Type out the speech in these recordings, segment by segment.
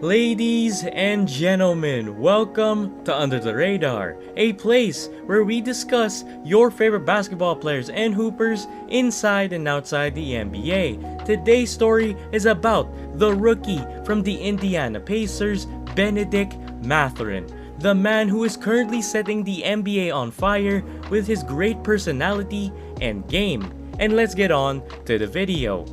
Ladies and gentlemen, welcome to Under the Radar, a place where we discuss your favorite basketball players and hoopers inside and outside the NBA. Today's story is about the rookie from the Indiana Pacers, Bennedict Mathurin, the man who is currently setting the NBA on fire with his great personality and game. And let's get on to the video.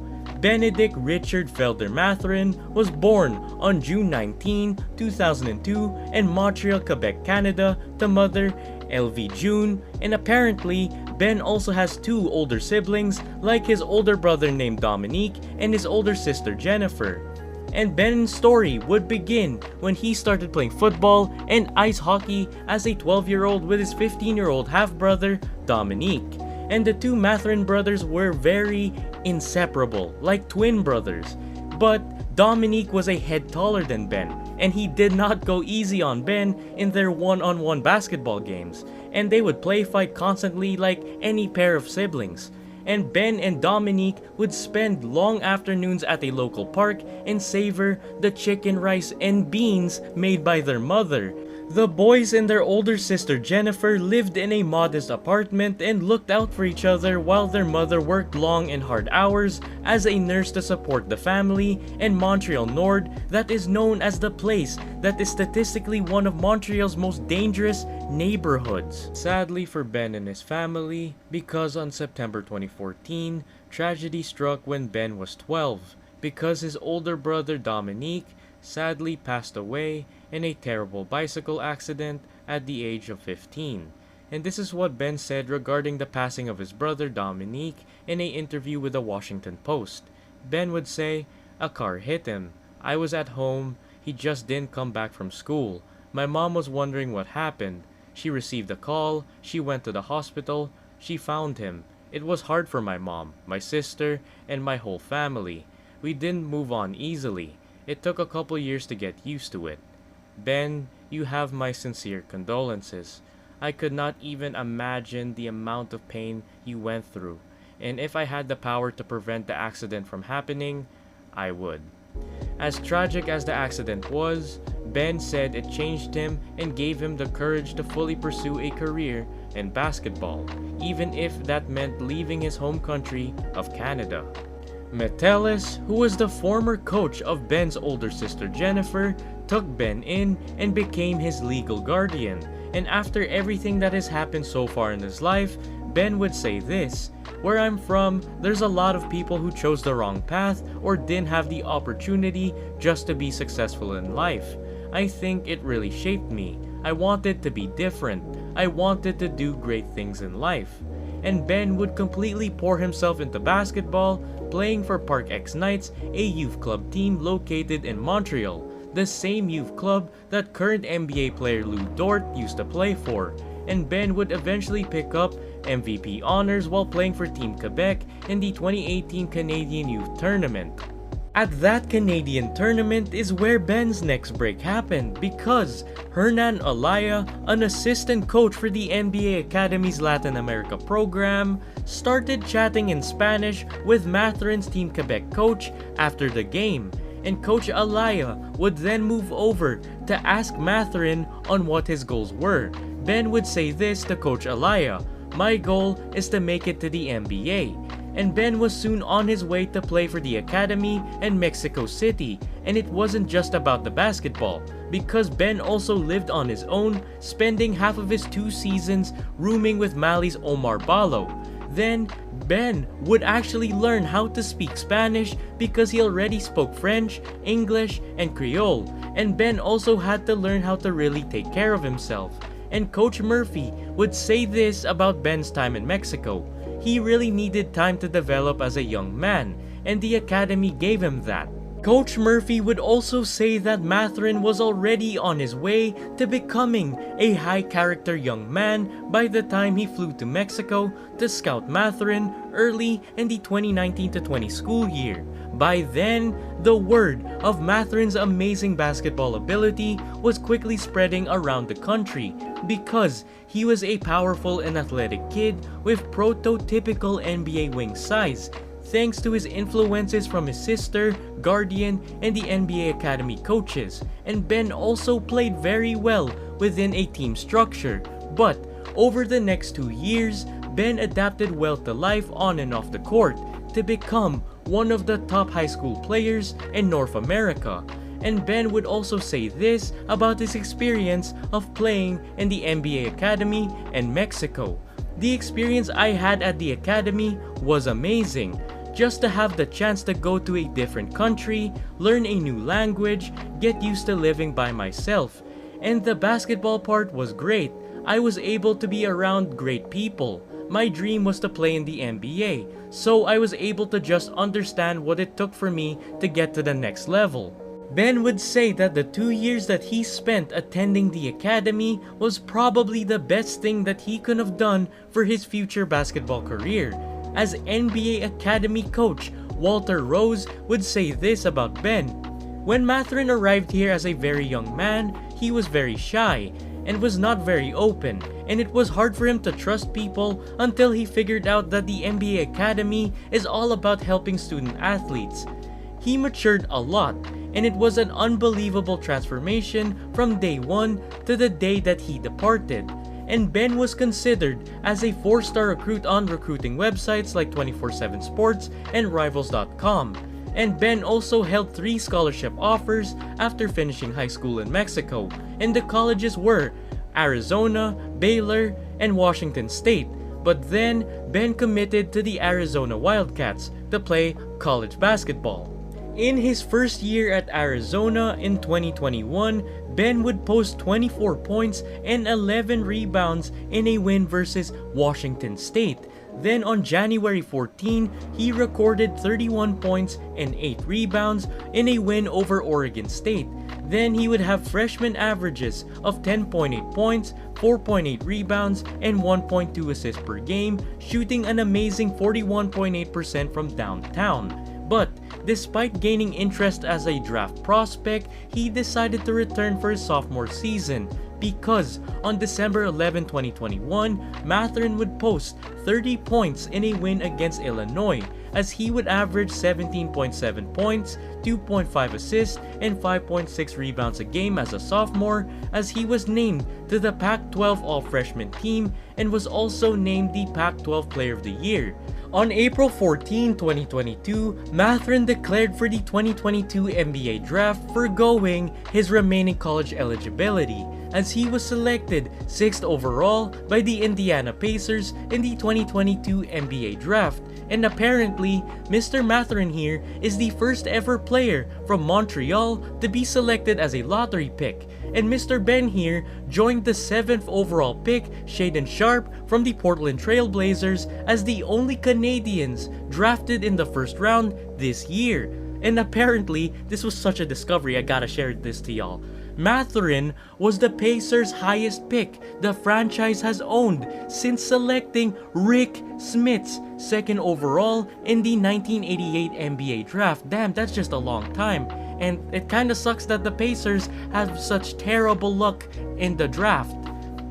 Bennedict Richard Felder Mathurin was born on June 19, 2002 in Montreal, Quebec, Canada to mother LV June, and apparently Ben also has two older siblings like his older brother named Dominique and his older sister Jennifer. And Ben's story would begin when he started playing football and ice hockey as a 12-year-old with his 15-year-old half-brother Dominique. And the two Mathurin brothers were very inseparable, like twin brothers. But Dominique was a head taller than Ben, and he did not go easy on Ben in their one-on-one basketball games, and they would play fight constantly like any pair of siblings. And Ben and Dominique would spend long afternoons at a local park and savor the chicken, rice, and beans made by their mother. The boys and their older sister Jennifer lived in a modest apartment and looked out for each other while their mother worked long and hard hours as a nurse to support the family in Montreal Nord, that is known as the place that is statistically one of Montreal's most dangerous neighborhoods. Sadly for Ben and his family, because on September 2014, tragedy struck when Ben was 12, because his older brother Dominique sadly passed away in a terrible bicycle accident at the age of 15. And this is what Ben said regarding the passing of his brother Dominique in an interview with the Washington Post. Ben would say, "A car hit him. I was at home. He just didn't come back from school. My mom was wondering what happened. She received a call. She went to the hospital. She found him. It was hard for my mom, my sister, and my whole family. We didn't move on easily. It took a couple years to get used to it. Ben, you have my sincere condolences. I could not even imagine the amount of pain you went through, and if I had the power to prevent the accident from happening, I would." As tragic as the accident was, Ben said it changed him and gave him the courage to fully pursue a career in basketball, even if that meant leaving his home country of Canada. Metellus, who was the former coach of Ben's older sister Jennifer, took Ben in and became his legal guardian. And after everything that has happened so far in his life, Ben would say this: "Where I'm from, there's a lot of people who chose the wrong path or didn't have the opportunity just to be successful in life. I think it really shaped me. I wanted to be different. I wanted to do great things in life." And Ben would completely pour himself into basketball, playing for Park X Knights, a youth club team located in Montreal, the same youth club that current NBA player Lou Dort used to play for. And Ben would eventually pick up MVP honors while playing for Team Quebec in the 2018 Canadian Youth Tournament. At that Canadian tournament is where Ben's next break happened, because Hernan Olaya, an assistant coach for the NBA Academy's Latin America program, started chatting in Spanish with Mathurin's Team Quebec coach after the game, and Coach Olaya would then move over to ask Mathurin on what his goals were. Ben would say this to Coach Olaya: "My goal is to make it to the NBA." And Ben was soon on his way to play for the academy in Mexico City, and it wasn't just about the basketball, because Ben also lived on his own, spending half of his 2 seasons rooming with Mali's Omar Balo. Then, Ben would actually learn how to speak Spanish because he already spoke French, English, and Creole, and Ben also had to learn how to really take care of himself. And Coach Murphy would say this about Ben's time in Mexico: he really needed time to develop as a young man, and the academy gave him that. Coach Murphy would also say that Mathurin was already on his way to becoming a high-character young man by the time he flew to Mexico to scout Mathurin early in the 2019-20 school year. By then, the word of Mathurin's amazing basketball ability was quickly spreading around the country because he was a powerful and athletic kid with prototypical NBA wing size, thanks to his influences from his sister, guardian, and the NBA Academy coaches, and Ben also played very well within a team structure. But over the next 2 years, Ben adapted well to life on and off the court to become one of the top high school players in North America. And Ben would also say this about his experience of playing in the NBA Academy in Mexico. The experience I had at the academy was amazing. Just to have the chance to go to a different country, learn a new language, get used to living by myself. And the basketball part was great. I was able to be around great people. My dream was to play in the NBA, so I was able to just understand what it took for me to get to the next level. Ben would say that the 2 years that he spent attending the academy was probably the best thing that he could have done for his future basketball career. As NBA Academy coach Walter Rose would say this about Ben. When Mathurin arrived here as a very young man, he was very shy and was not very open, and it was hard for him to trust people until he figured out that the NBA Academy is all about helping student athletes. He matured a lot, and it was an unbelievable transformation from day one to the day that he departed. And Ben was considered as a 4-star recruit on recruiting websites like 24/7 Sports and Rivals.com. And Ben also held 3 scholarship offers after finishing high school in Mexico, and the colleges were Arizona, Baylor, and Washington State. But then, Ben committed to the Arizona Wildcats to play college basketball. In his first year at Arizona in 2021, Ben would post 24 points and 11 rebounds in a win versus Washington State. Then on January 14, he recorded 31 points and 8 rebounds in a win over Oregon State. Then he would have freshman averages of 10.8 points, 4.8 rebounds, and 1.2 assists per game, shooting an amazing 41.8% from downtown. But despite gaining interest as a draft prospect, he decided to return for his sophomore season because on December 11, 2021, Mathurin would post 30 points in a win against Illinois, as he would average 17.7 points, 2.5 assists, and 5.6 rebounds a game as a sophomore, as he was named to the Pac-12 All-Freshman team and was also named the Pac-12 Player of the Year. On April 14, 2022, Mathurin declared for the 2022 NBA Draft, forgoing his remaining college eligibility, as he was selected 6th overall by the Indiana Pacers in the 2022 NBA Draft. And apparently, Mr. Mathurin here is the first ever player from Montreal to be selected as a lottery pick. And Mr. Ben here joined the 7th overall pick, Shaedon Sharpe from the Portland Trail Blazers, as the only Canadians drafted in the first round this year. And apparently, this was such a discovery, I gotta share this to y'all. Mathurin was the Pacers' highest pick the franchise has owned since selecting Rick Smits 2nd overall in the 1988 NBA Draft. Damn, that's just a long time. And it kinda sucks that the Pacers have such terrible luck in the draft.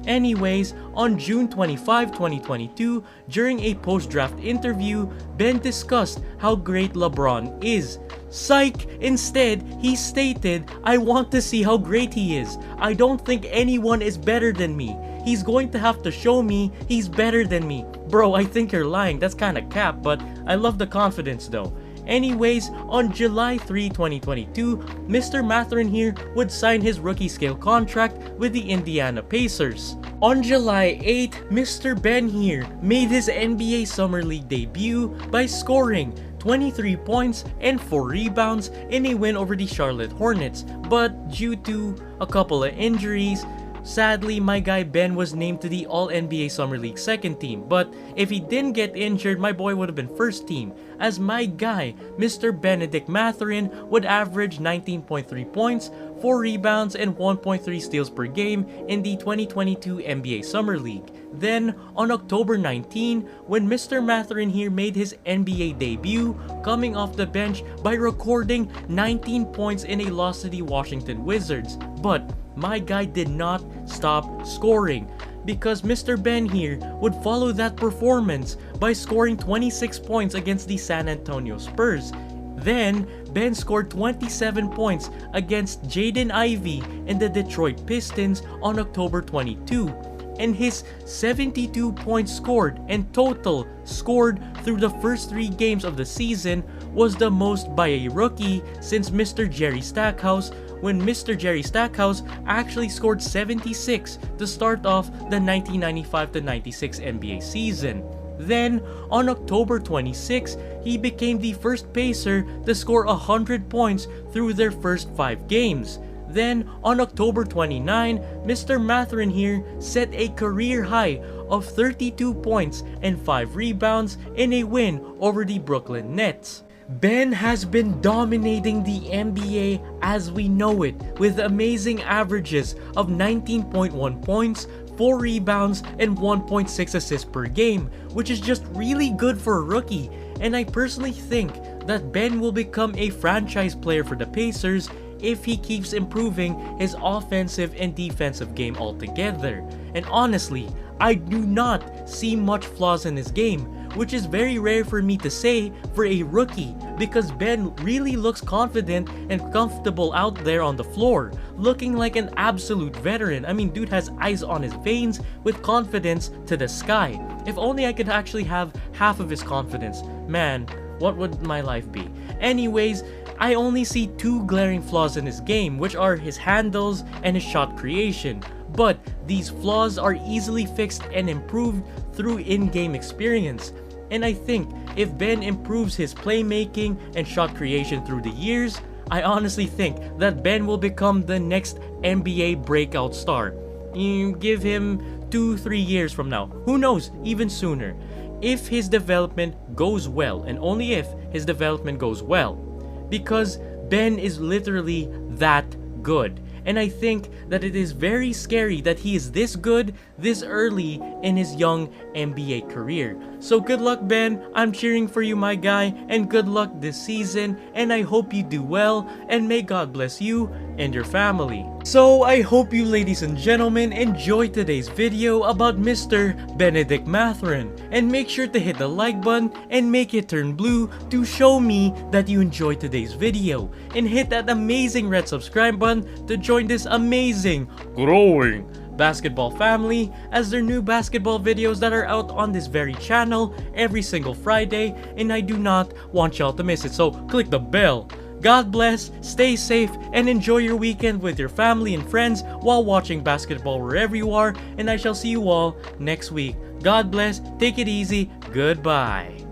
Anyways, on June 25, 2022, during a post-draft interview, Ben discussed how great LeBron is. Psych! Instead, he stated, "I want to see how great he is. I don't think anyone is better than me. He's going to have to show me he's better than me." Bro, I think you're lying. That's kinda cap, but I love the confidence though. Anyways, on July 3, 2022, Mr. Mathurin here would sign his rookie scale contract with the Indiana Pacers. On July 8, Mr. Ben here made his NBA Summer League debut by scoring 23 points and 4 rebounds in a win over the Charlotte Hornets, but due to a couple of injuries, sadly, my guy Ben was named to the All-NBA Summer League second team, but if he didn't get injured, my boy would have been first team, as my guy, Mr. Bennedict Mathurin, would average 19.3 points, 4 rebounds, and 1.3 steals per game in the 2022 NBA Summer League. Then, on October 19, when Mr. Mathurin here made his NBA debut, coming off the bench by recording 19 points in a loss to the Washington Wizards. But my guy did not stop scoring, because Mr. Ben here would follow that performance by scoring 26 points against the San Antonio Spurs. Then, Ben scored 27 points against Jaden Ivey and the Detroit Pistons on October 22, and his 72 points scored and total scored through the first 3 games of the season was the most by a rookie since Mr. Jerry Stackhouse, when Mr. Jerry Stackhouse actually scored 76 to start off the 1995-96 NBA season. Then, on October 26, he became the first Pacer to score 100 points through their first 5 games. Then, on October 29, Mr. Mathurin here set a career high of 32 points and 5 rebounds in a win over the Brooklyn Nets. Ben has been dominating the NBA as we know it, with amazing averages of 19.1 points, 4 rebounds, and 1.6 assists per game, which is just really good for a rookie. And I personally think that Ben will become a franchise player for the Pacers if he keeps improving his offensive and defensive game altogether. And honestly, I do not see much flaws in his game, which is very rare for me to say for a rookie, because Ben really looks confident and comfortable out there on the floor, looking like an absolute veteran. I mean, dude has ice on his veins with confidence to the sky. If only I could actually have half of his confidence. Man, what would my life be? Anyways, I only see 2 glaring flaws in his game, which are his handles and his shot creation. But these flaws are easily fixed and improved through in-game experience. And I think if Ben improves his playmaking and shot creation through the years, I honestly think that Ben will become the next NBA breakout star. You give him 2-3 years from now, who knows, even sooner, if his development goes well, and only if his development goes well, because Ben is literally that good. And I think that it is very scary that he is this good this early in his young NBA career. So good luck, Ben. I'm cheering for you, my guy, and good luck this season, and I hope you do well, and may God bless you and your family. So I hope you ladies and gentlemen enjoyed today's video about Mr. Bennedict Mathurin, and make sure to hit the like button and make it turn blue to show me that you enjoyed today's video, and hit that amazing red subscribe button to join this amazing, growing basketball family, as there are new basketball videos that are out on this very channel every single Friday, and I do not want y'all to miss it, so click the bell. God bless, stay safe, and enjoy your weekend with your family and friends while watching basketball wherever you are, and I shall see you all next week. God bless, take it easy, goodbye.